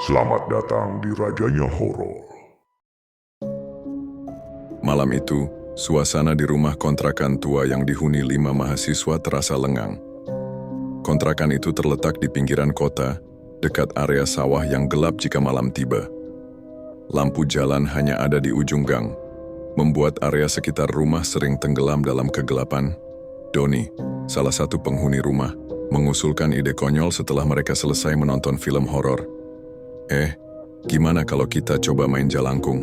Selamat datang di Rajanya Horor. Malam itu, suasana di rumah kontrakan tua yang dihuni 5 mahasiswa terasa lengang. Kontrakan itu terletak di pinggiran kota, dekat area sawah yang gelap jika malam tiba. Lampu jalan hanya ada di ujung gang, membuat area sekitar rumah sering tenggelam dalam kegelapan. Doni, salah satu penghuni rumah, mengusulkan ide konyol setelah mereka selesai menonton film horor. Gimana kalau kita coba main jalangkung?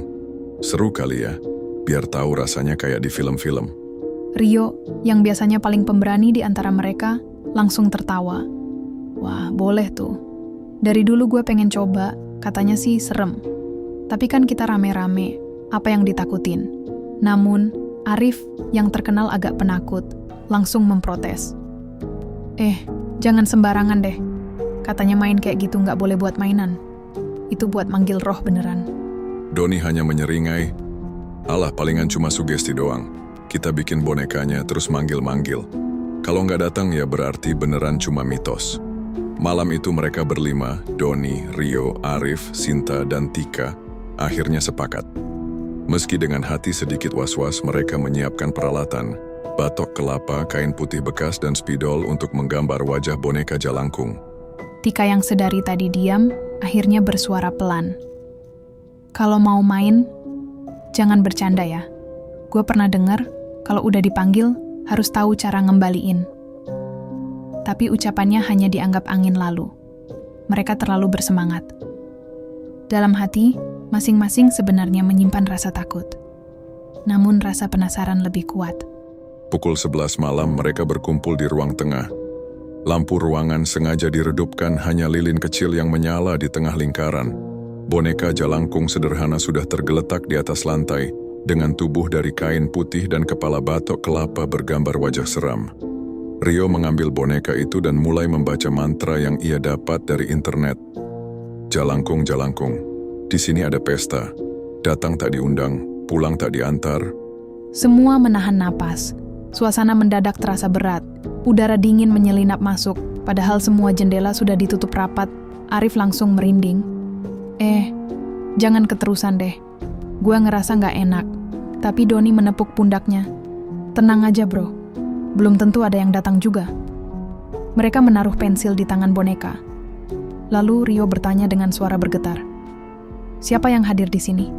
Seru kali ya, biar tahu rasanya kayak di film-film. Rio, yang biasanya paling pemberani di antara mereka, langsung tertawa. Wah, boleh tuh. Dari dulu gue pengen coba, katanya sih serem. Tapi kan kita rame-rame, apa yang ditakutin? Namun, Arif, yang terkenal agak penakut, langsung memprotes. Jangan sembarangan deh. Katanya main kayak gitu nggak boleh buat mainan. Itu buat manggil roh beneran. Doni hanya menyeringai, alah palingan cuma sugesti doang. Kita bikin bonekanya terus manggil-manggil. Kalau nggak datang ya berarti beneran cuma mitos. Malam itu mereka berlima, Doni, Rio, Arif, Sinta, dan Tika, akhirnya sepakat. Meski dengan hati sedikit was-was, mereka menyiapkan peralatan, batok kelapa, kain putih bekas, dan spidol untuk menggambar wajah boneka jalangkung. Tika yang sedari tadi diam, akhirnya bersuara pelan. Kalau mau main, jangan bercanda ya. Gue pernah dengar, kalau udah dipanggil, harus tahu cara ngembaliin. Tapi ucapannya hanya dianggap angin lalu. Mereka terlalu bersemangat. Dalam hati, masing-masing sebenarnya menyimpan rasa takut. Namun rasa penasaran lebih kuat. Pukul 11 malam mereka berkumpul di ruang tengah. Lampu ruangan sengaja diredupkan, hanya lilin kecil yang menyala di tengah lingkaran. Boneka jalangkung sederhana sudah tergeletak di atas lantai, dengan tubuh dari kain putih dan kepala batok kelapa bergambar wajah seram. Rio mengambil boneka itu dan mulai membaca mantra yang ia dapat dari internet. Jalangkung, jalangkung, di sini ada pesta. Datang tak diundang, pulang tak diantar. Semua menahan napas. Suasana mendadak terasa berat. Udara dingin menyelinap masuk, padahal semua jendela sudah ditutup rapat. Arif langsung merinding. Jangan keterusan deh. Gua ngerasa nggak enak. Tapi Doni menepuk pundaknya. Tenang aja bro, belum tentu ada yang datang juga. Mereka menaruh pensil di tangan boneka. Lalu Rio bertanya dengan suara bergetar. Siapa yang hadir di sini?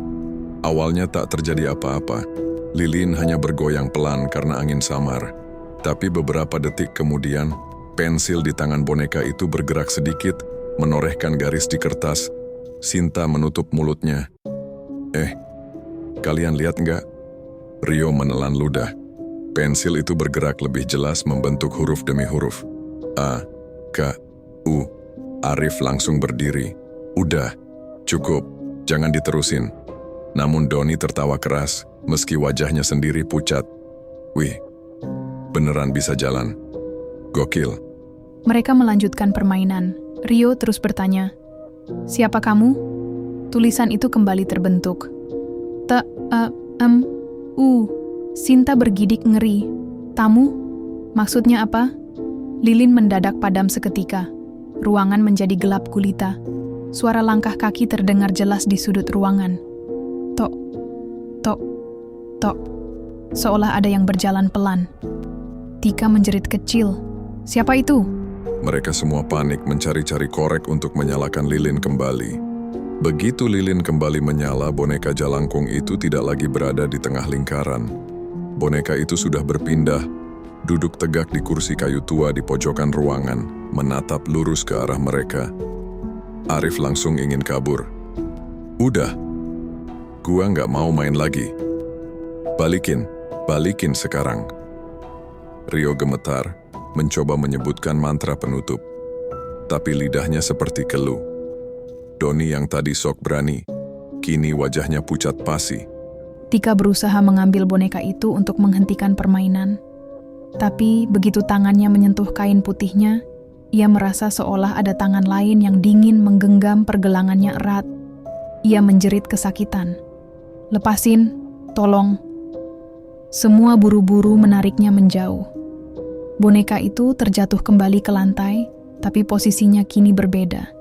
Awalnya tak terjadi apa-apa. Lilin hanya bergoyang pelan karena angin samar. Tapi beberapa detik kemudian, pensil di tangan boneka itu bergerak sedikit, menorehkan garis di kertas. Sinta menutup mulutnya. Kalian lihat nggak? Rio menelan ludah. Pensil itu bergerak lebih jelas membentuk huruf demi huruf. A, K, U. Arif langsung berdiri. Udah, cukup, jangan diterusin. Namun Doni tertawa keras, meski wajahnya sendiri pucat. Wih, beneran bisa jalan. Gokil. Mereka melanjutkan permainan. Rio terus bertanya, siapa kamu? Tulisan itu kembali terbentuk. Sinta bergidik ngeri. Tamu? Maksudnya apa? Lilin mendadak padam seketika. Ruangan menjadi gelap gulita. Suara langkah kaki terdengar jelas di sudut ruangan. Tok, tok, tok. Seolah ada yang berjalan pelan. Tika menjerit kecil. Siapa itu? Mereka semua panik mencari-cari korek untuk menyalakan lilin kembali. Begitu lilin kembali menyala, boneka jalangkung itu tidak lagi berada di tengah lingkaran. Boneka itu sudah berpindah, duduk tegak di kursi kayu tua di pojokan ruangan, menatap lurus ke arah mereka. Arif langsung ingin kabur. Udah, gua nggak mau main lagi. Balikin sekarang. Rio gemetar, mencoba menyebutkan mantra penutup. Tapi lidahnya seperti keluh. Doni yang tadi sok berani, kini wajahnya pucat pasi. Tika berusaha mengambil boneka itu untuk menghentikan permainan. Tapi begitu tangannya menyentuh kain putihnya, ia merasa seolah ada tangan lain yang dingin menggenggam pergelangannya erat. Ia menjerit kesakitan. Lepasin, tolong. Semua buru-buru menariknya menjauh. Boneka itu terjatuh kembali ke lantai, tapi posisinya kini berbeda.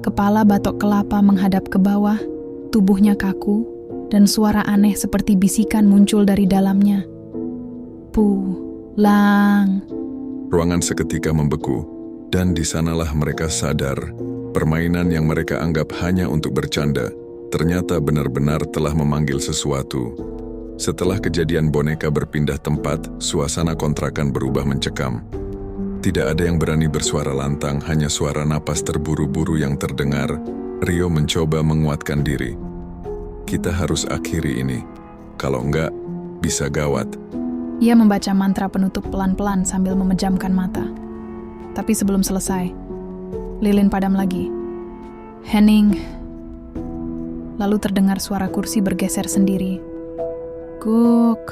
Kepala batok kelapa menghadap ke bawah, tubuhnya kaku, dan suara aneh seperti bisikan muncul dari dalamnya. Pulang. Ruangan seketika membeku, dan di sanalah mereka sadar, permainan yang mereka anggap hanya untuk bercanda, ternyata benar-benar telah memanggil sesuatu. Setelah kejadian boneka berpindah tempat, suasana kontrakan berubah mencekam. Tidak ada yang berani bersuara lantang, hanya suara napas terburu-buru yang terdengar. Rio mencoba menguatkan diri. Kita harus akhiri ini. Kalau enggak, bisa gawat. Ia membaca mantra penutup pelan-pelan sambil memejamkan mata. Tapi sebelum selesai, lilin padam lagi. Henning. Lalu terdengar suara kursi bergeser sendiri. Guk.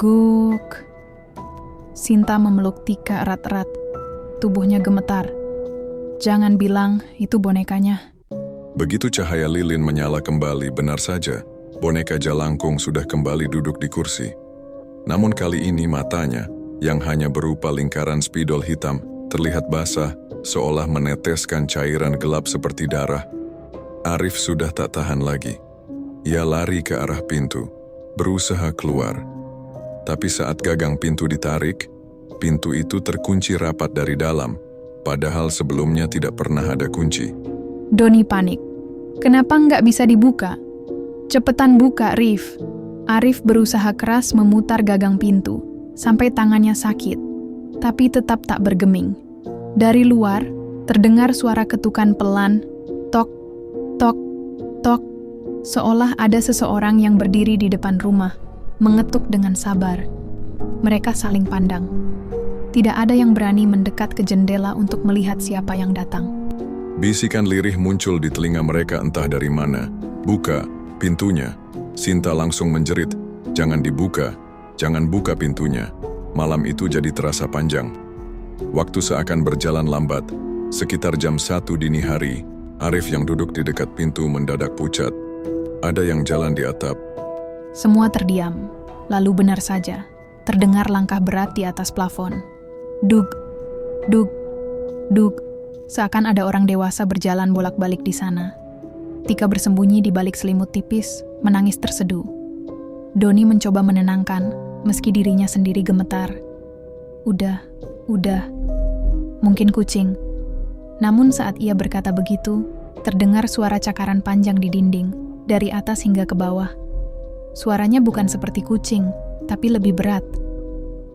Guk. Sinta memeluk Tika erat-erat. Tubuhnya gemetar. Jangan bilang itu bonekanya. Begitu cahaya lilin menyala kembali, benar saja, boneka Jalangkung sudah kembali duduk di kursi. Namun kali ini matanya, yang hanya berupa lingkaran spidol hitam, terlihat basah, seolah meneteskan cairan gelap seperti darah. Arif sudah tak tahan lagi. Ia lari ke arah pintu, berusaha keluar. Tapi saat gagang pintu ditarik, pintu itu terkunci rapat dari dalam, padahal sebelumnya tidak pernah ada kunci. Doni panik. Kenapa nggak bisa dibuka? Cepetan buka, Rif. Arif berusaha keras memutar gagang pintu, sampai tangannya sakit, tapi tetap tak bergeming. Dari luar, terdengar suara ketukan pelan, tok, tok, tok, seolah ada seseorang yang berdiri di depan rumah, mengetuk dengan sabar. Mereka saling pandang. Tidak ada yang berani mendekat ke jendela untuk melihat siapa yang datang. Bisikan lirih muncul di telinga mereka entah dari mana. Buka pintunya. Sinta langsung menjerit, jangan dibuka, jangan buka pintunya. Malam itu jadi terasa panjang. Waktu seakan berjalan lambat. Sekitar jam 1 dini hari, Arif yang duduk di dekat pintu mendadak pucat. Ada yang jalan di atap. Semua terdiam, lalu benar saja, terdengar langkah berat di atas plafon. Dug, dug, dug, seakan ada orang dewasa berjalan bolak-balik di sana. Tika bersembunyi di balik selimut tipis, menangis terseduh. Doni mencoba menenangkan, meski dirinya sendiri gemetar. Udah, mungkin kucing. Namun saat ia berkata begitu, terdengar suara cakaran panjang di dinding, dari atas hingga ke bawah. Suaranya bukan seperti kucing, tapi lebih berat.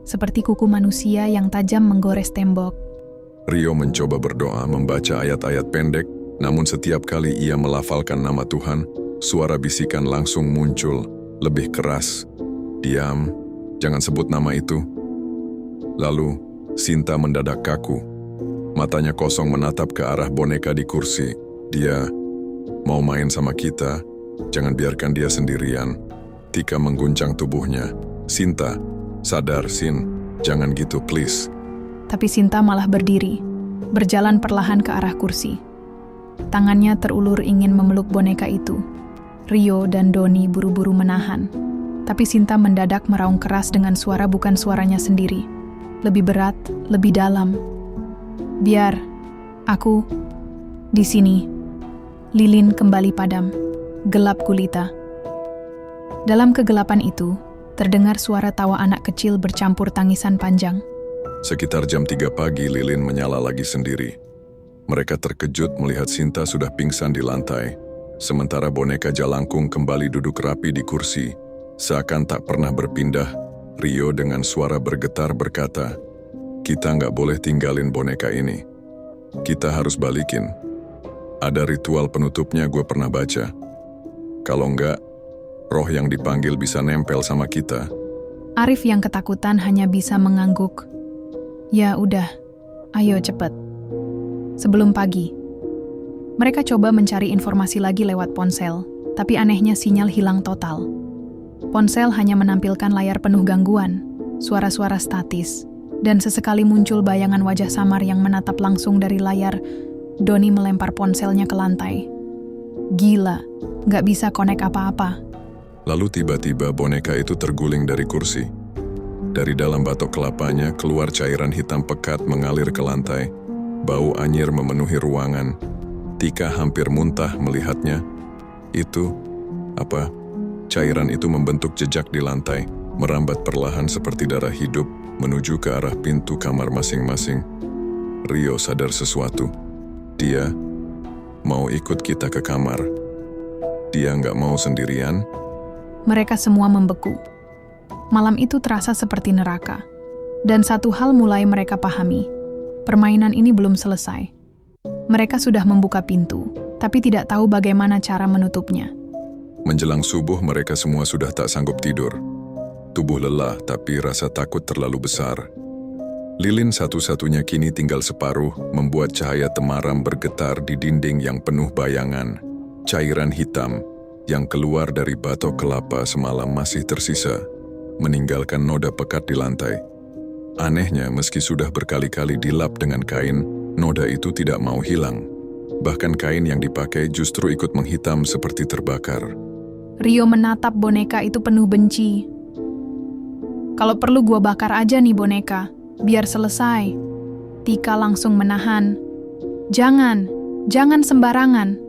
Seperti kuku manusia yang tajam menggores tembok. Rio mencoba berdoa membaca ayat-ayat pendek, namun setiap kali ia melafalkan nama Tuhan, suara bisikan langsung muncul, lebih keras. Diam, jangan sebut nama itu. Lalu, Sinta mendadak kaku. Matanya kosong menatap ke arah boneka di kursi. Dia mau main sama kita, jangan biarkan dia sendirian. Tika mengguncang tubuhnya. Sinta, sadar Sin, jangan gitu please. Tapi Sinta malah berdiri, berjalan perlahan ke arah kursi. Tangannya terulur ingin memeluk boneka itu. Rio dan Doni buru-buru menahan. Tapi Sinta mendadak meraung keras dengan suara bukan suaranya sendiri. Lebih berat, lebih dalam. Biar, aku, di sini. Lilin kembali padam, gelap gulita. Dalam kegelapan itu, terdengar suara tawa anak kecil bercampur tangisan panjang. Sekitar jam 3 pagi, lilin menyala lagi sendiri. Mereka terkejut melihat Sinta sudah pingsan di lantai, sementara boneka Jalangkung kembali duduk rapi di kursi, seakan tak pernah berpindah. Rio dengan suara bergetar berkata, kita nggak boleh tinggalin boneka ini. Kita harus balikin. Ada ritual penutupnya gue pernah baca. Kalau enggak, roh yang dipanggil bisa nempel sama kita. Arif yang ketakutan hanya bisa mengangguk. Ya udah, ayo cepet. Sebelum pagi. Mereka coba mencari informasi lagi lewat ponsel, tapi anehnya sinyal hilang total. Ponsel hanya menampilkan layar penuh gangguan, suara-suara statis, dan sesekali muncul bayangan wajah samar yang menatap langsung dari layar. Doni melempar ponselnya ke lantai. Gila, nggak bisa konek apa-apa. Lalu tiba-tiba boneka itu terguling dari kursi. Dari dalam batok kelapanya keluar cairan hitam pekat mengalir ke lantai. Bau anyir memenuhi ruangan. Tika hampir muntah melihatnya. Cairan itu membentuk jejak di lantai, merambat perlahan seperti darah hidup menuju ke arah pintu kamar masing-masing. Rio sadar sesuatu. Dia mau ikut kita ke kamar. Dia nggak mau sendirian. Mereka semua membeku. Malam itu terasa seperti neraka. Dan satu hal mulai mereka pahami. Permainan ini belum selesai. Mereka sudah membuka pintu, tapi tidak tahu bagaimana cara menutupnya. Menjelang subuh mereka semua sudah tak sanggup tidur. Tubuh lelah tapi rasa takut terlalu besar. Lilin satu-satunya kini tinggal separuh, membuat cahaya temaram bergetar di dinding yang penuh bayangan. Cairan hitam yang keluar dari batok kelapa semalam masih tersisa, meninggalkan noda pekat di lantai. Anehnya, meski sudah berkali-kali dilap dengan kain, noda itu tidak mau hilang. Bahkan kain yang dipakai justru ikut menghitam seperti terbakar. Rio menatap boneka itu penuh benci. Kalau perlu gua bakar aja nih boneka, biar selesai. Tika langsung menahan. Jangan sembarangan.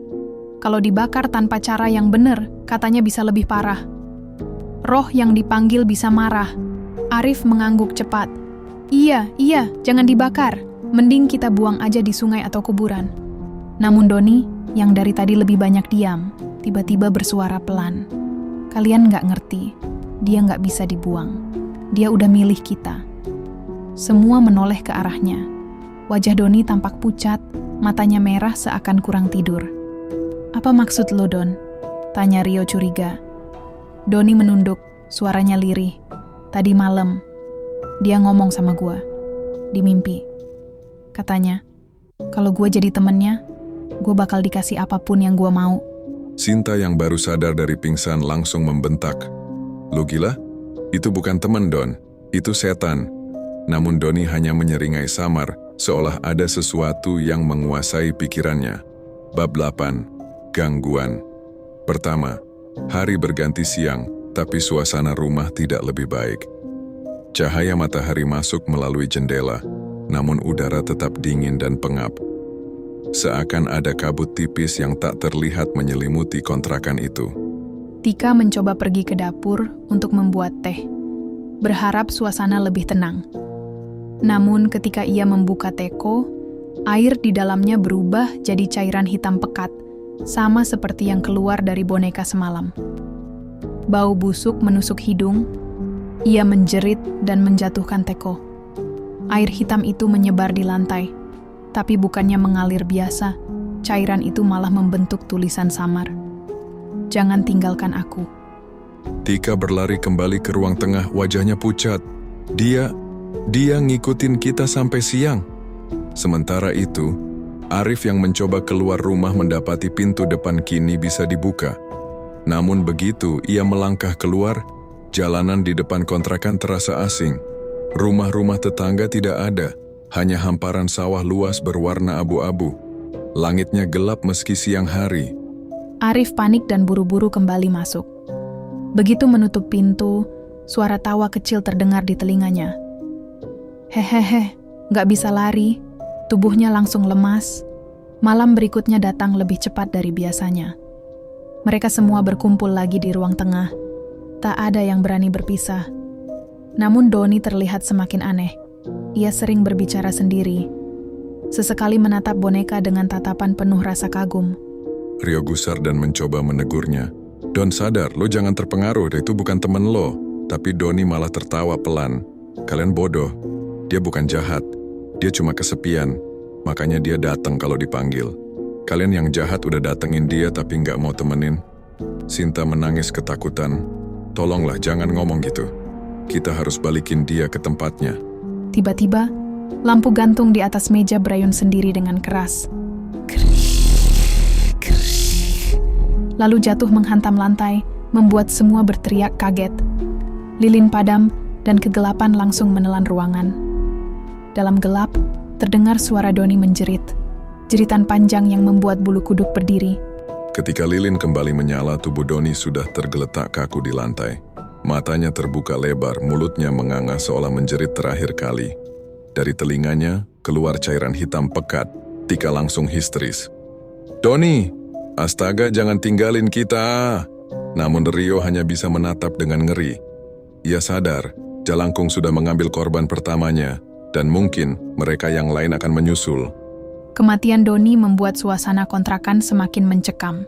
Kalau dibakar tanpa cara yang benar, katanya bisa lebih parah. Roh yang dipanggil bisa marah. Arif mengangguk cepat. Iya, jangan dibakar. Mending kita buang aja di sungai atau kuburan. Namun Doni, yang dari tadi lebih banyak diam, tiba-tiba bersuara pelan. Kalian nggak ngerti, dia nggak bisa dibuang. Dia udah milih kita. Semua menoleh ke arahnya. Wajah Doni tampak pucat, matanya merah seakan kurang tidur. Apa maksud lo, Don? Tanya Rio curiga. Doni menunduk, suaranya lirih. Tadi malam, dia ngomong sama gua. Di mimpi. Katanya, kalau gua jadi temennya, gua bakal dikasih apapun yang gua mau. Sinta yang baru sadar dari pingsan langsung membentak. Lu gila? Itu bukan teman, Don. Itu setan. Namun Doni hanya menyeringai samar, seolah ada sesuatu yang menguasai pikirannya. Bab 8. Gangguan. Pertama, hari berganti siang, tapi suasana rumah tidak lebih baik. Cahaya matahari masuk melalui jendela, namun udara tetap dingin dan pengap. Seakan ada kabut tipis yang tak terlihat menyelimuti kontrakan itu. Tika mencoba pergi ke dapur untuk membuat teh, berharap suasana lebih tenang. Namun ketika ia membuka teko, air di dalamnya berubah jadi cairan hitam pekat, sama seperti yang keluar dari boneka semalam. Bau busuk menusuk hidung, ia menjerit dan menjatuhkan teko. Air hitam itu menyebar di lantai, tapi bukannya mengalir biasa, cairan itu malah membentuk tulisan samar. Jangan tinggalkan aku. Tika berlari kembali ke ruang tengah, wajahnya pucat. Dia ngikutin kita sampai siang. Sementara itu, Arif yang mencoba keluar rumah mendapati pintu depan kini bisa dibuka. Namun begitu ia melangkah keluar, jalanan di depan kontrakan terasa asing. Rumah-rumah tetangga tidak ada, hanya hamparan sawah luas berwarna abu-abu. Langitnya gelap meski siang hari. Arif panik dan buru-buru kembali masuk. Begitu menutup pintu, suara tawa kecil terdengar di telinganya. Hehehe, gak bisa lari, tubuhnya langsung lemas. Malam berikutnya datang lebih cepat dari biasanya. Mereka semua berkumpul lagi di ruang tengah. Tak ada yang berani berpisah. Namun Doni terlihat semakin aneh. Ia sering berbicara sendiri. Sesekali menatap boneka dengan tatapan penuh rasa kagum. Rio gusar dan mencoba menegurnya. Don, sadar, lo jangan terpengaruh, itu bukan temen lo. Tapi Doni malah tertawa pelan. Kalian bodoh. Dia bukan jahat. Dia cuma kesepian. Makanya dia datang kalau dipanggil. Kalian yang jahat udah datengin dia tapi nggak mau temenin. Sinta menangis ketakutan. Tolonglah jangan ngomong gitu. Kita harus balikin dia ke tempatnya. Tiba-tiba, lampu gantung di atas meja berayun sendiri dengan keras. Lalu jatuh menghantam lantai, membuat semua berteriak kaget. Lilin padam dan kegelapan langsung menelan ruangan. Dalam gelap, terdengar suara Doni menjerit. Jeritan panjang yang membuat bulu kuduk berdiri. Ketika lilin kembali menyala, tubuh Doni sudah tergeletak kaku di lantai. Matanya terbuka lebar, mulutnya menganga seolah menjerit terakhir kali. Dari telinganya, keluar cairan hitam pekat. Tika langsung histeris. "Doni, astaga jangan tinggalin kita." Namun Rio hanya bisa menatap dengan ngeri. Ia sadar, Jalangkung sudah mengambil korban pertamanya, dan mungkin mereka yang lain akan menyusul. Kematian Doni membuat suasana kontrakan semakin mencekam.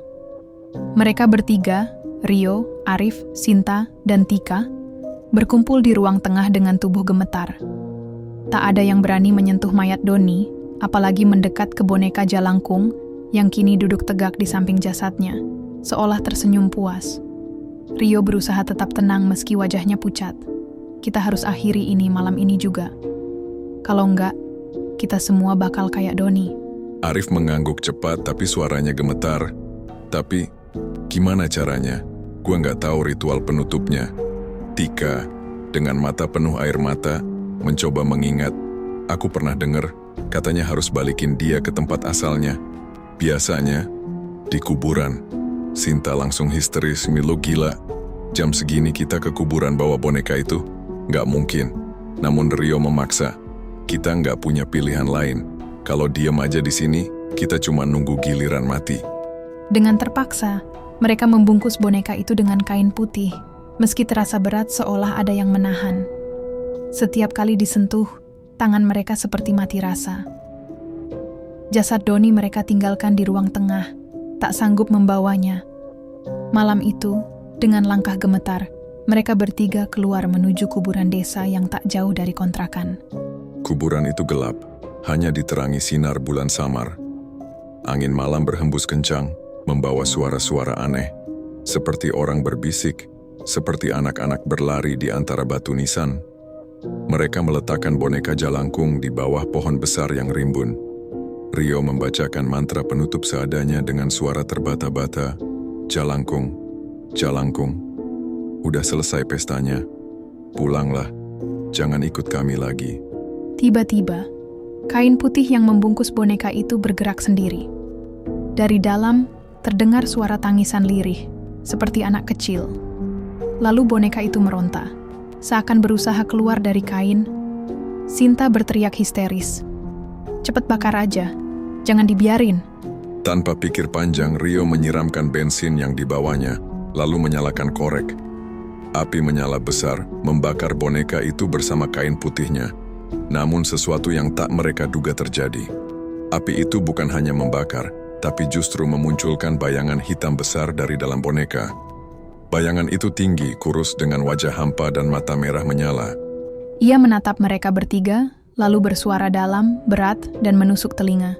Mereka bertiga, Rio, Arif, Sinta, dan Tika, berkumpul di ruang tengah dengan tubuh gemetar. Tak ada yang berani menyentuh mayat Doni, apalagi mendekat ke boneka Jalangkung yang kini duduk tegak di samping jasadnya, seolah tersenyum puas. Rio berusaha tetap tenang meski wajahnya pucat. Kita harus akhiri ini malam ini juga. Kalau enggak, kita semua bakal kayak Doni. Arif mengangguk cepat tapi suaranya gemetar. Tapi, gimana caranya? Gua nggak tahu ritual penutupnya. Tika, dengan mata penuh air mata, mencoba mengingat. Aku pernah dengar, katanya harus balikin dia ke tempat asalnya. Biasanya, di kuburan. Sinta langsung histeris, "Milo gila. Jam segini kita ke kuburan bawa boneka itu? Nggak mungkin." Namun Rio memaksa. "Kita nggak punya pilihan lain. Kalau diam aja di sini, kita cuma nunggu giliran mati." Dengan terpaksa, mereka membungkus boneka itu dengan kain putih, meski terasa berat seolah ada yang menahan. Setiap kali disentuh, tangan mereka seperti mati rasa. Jasad Doni mereka tinggalkan di ruang tengah, tak sanggup membawanya. Malam itu, dengan langkah gemetar, mereka bertiga keluar menuju kuburan desa yang tak jauh dari kontrakan. Kuburan itu gelap, hanya diterangi sinar bulan samar. Angin malam berhembus kencang, membawa suara-suara aneh, seperti orang berbisik, seperti anak-anak berlari di antara batu nisan. Mereka meletakkan boneka Jalangkung di bawah pohon besar yang rimbun. Rio membacakan mantra penutup seadanya dengan suara terbata-bata. "Jalangkung, Jalangkung, udah selesai pestanya. Pulanglah, jangan ikut kami lagi." Tiba-tiba, kain putih yang membungkus boneka itu bergerak sendiri. Dari dalam, terdengar suara tangisan lirih, seperti anak kecil. Lalu boneka itu meronta, seakan berusaha keluar dari kain. Sinta berteriak histeris. "Cepet bakar aja, jangan dibiarin." Tanpa pikir panjang, Rio menyiramkan bensin yang dibawanya, lalu menyalakan korek. Api menyala besar, membakar boneka itu bersama kain putihnya. Namun sesuatu yang tak mereka duga terjadi. Api itu bukan hanya membakar, tapi justru memunculkan bayangan hitam besar dari dalam boneka. Bayangan itu tinggi, kurus dengan wajah hampa dan mata merah menyala. Ia menatap mereka bertiga, lalu bersuara dalam, berat, dan menusuk telinga.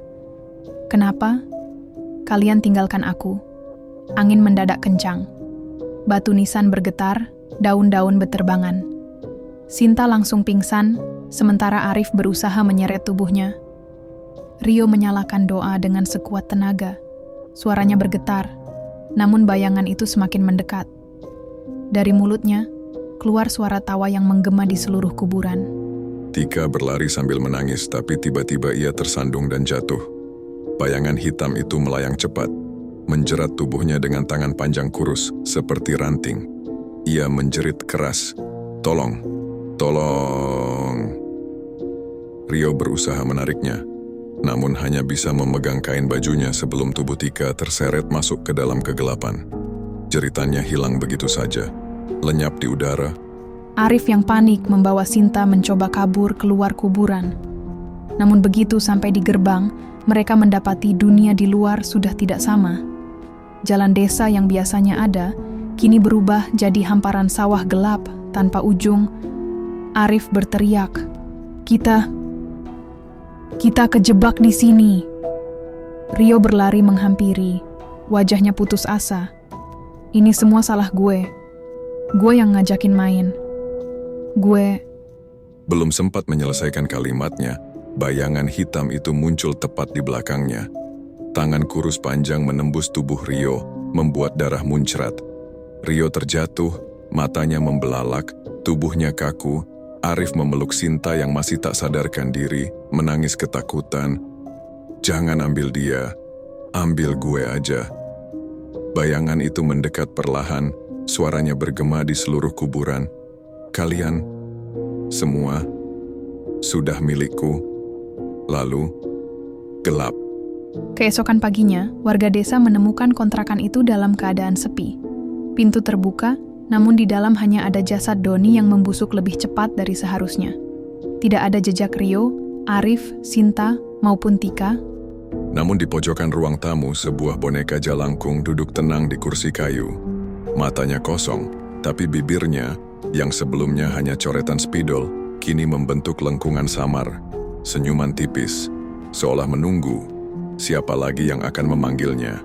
"Kenapa? Kalian tinggalkan aku." Angin mendadak kencang. Batu nisan bergetar, daun-daun beterbangan. Sinta langsung pingsan, sementara Arif berusaha menyeret tubuhnya. Rio menyalakan doa dengan sekuat tenaga. Suaranya bergetar, namun bayangan itu semakin mendekat. Dari mulutnya, keluar suara tawa yang menggema di seluruh kuburan. Tika berlari sambil menangis, tapi tiba-tiba ia tersandung dan jatuh. Bayangan hitam itu melayang cepat, menjerat tubuhnya dengan tangan panjang kurus, seperti ranting. Ia menjerit keras, "Tolong, tolong!" Rio berusaha menariknya, namun hanya bisa memegang kain bajunya sebelum tubuh Tika terseret masuk ke dalam kegelapan. Jeritannya hilang begitu saja, lenyap di udara. Arif yang panik membawa Sinta mencoba kabur keluar kuburan. Namun begitu sampai di gerbang, mereka mendapati dunia di luar sudah tidak sama. Jalan desa yang biasanya ada, kini berubah jadi hamparan sawah gelap tanpa ujung. Arif berteriak, Kita kejebak di sini." Rio berlari menghampiri, wajahnya putus asa. "Ini semua salah gue. Gue yang ngajakin main. Gue..." Belum sempat menyelesaikan kalimatnya, bayangan hitam itu muncul tepat di belakangnya. Tangan kurus panjang menembus tubuh Rio, membuat darah muncrat. Rio terjatuh, matanya membelalak, tubuhnya kaku. Arif memeluk Sinta yang masih tak sadarkan diri, menangis ketakutan. "Jangan ambil dia, ambil gue aja." Bayangan itu mendekat perlahan, suaranya bergema di seluruh kuburan. "Kalian semua sudah milikku. Lalu, gelap. Keesokan paginya, warga desa menemukan kontrakan itu dalam keadaan sepi. Pintu terbuka, namun di dalam hanya ada jasad Doni yang membusuk lebih cepat dari seharusnya. Tidak ada jejak Rio, Arif, Sinta, maupun Tika. Namun di pojokan ruang tamu, sebuah boneka jalangkung duduk tenang di kursi kayu. Matanya kosong, tapi bibirnya, yang sebelumnya hanya coretan spidol, kini membentuk lengkungan samar. Senyuman tipis, seolah menunggu siapa lagi yang akan memanggilnya.